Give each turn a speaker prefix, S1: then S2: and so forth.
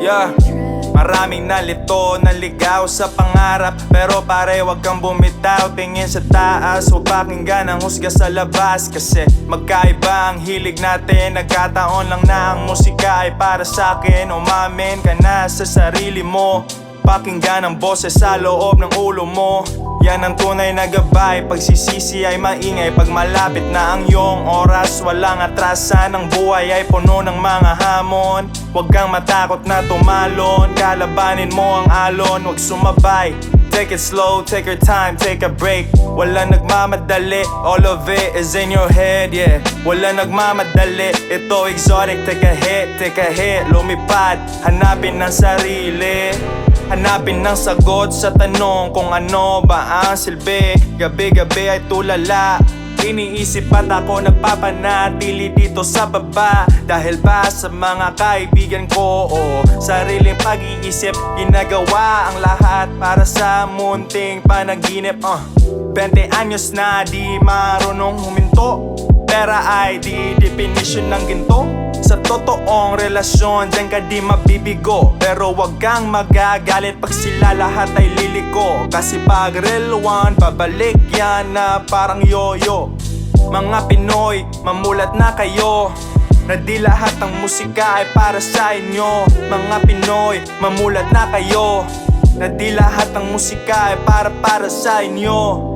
S1: yeah. Maraming nalito, naligaw sa pangarap. Pero pare, wag kang bumitaw, tingin sa taas. Huwag pakinggan ang husga sa labas. Kasi magkaiba ang hilig natin. Nagkataon lang na ang musika ay para sa akin. Umamin ka na sa sarili mo. Pakinggan ang boses sa loob ng ulo mo. Yan ang tunay na gabay. Pagsisisi ay maingay pag malapit na ang iyong oras. Walang atrasan, ang buhay ay puno ng mga hamon. Huwag kang matakot na tumalon. Kalabanin mo ang alon, huwag sumabay. Take it slow, take your time, take a break. Walang nagmamadali, all of it is in your head, yeah. Walang nagmamadali, ito exotic. Take a hit, lumipad. Hanapin ang sarili. Hanapin ng sagot sa tanong kung ano ba ang silbi. Gabi-gabi ay tulala. Iniisip at ako nagpapanatili dito sa baba. Dahil ba sa mga kaibigan ko o sariling pag-iisip, ginagawa ang lahat para sa munting panaginip. 20 anyos na di marunong huminto. Pera ay di definition ng ginto. Sa totoong relasyon, dyan ka di mabibigo. Pero wag kang magagalit pag sila lahat ay liliko. Kasi pag real one, babalik yan na parang yoyo. Mga Pinoy, mamulat na kayo na di lahat ng musika ay para sa inyo. Mga Pinoy, mamulat na kayo na di lahat ng musika ay para sa inyo.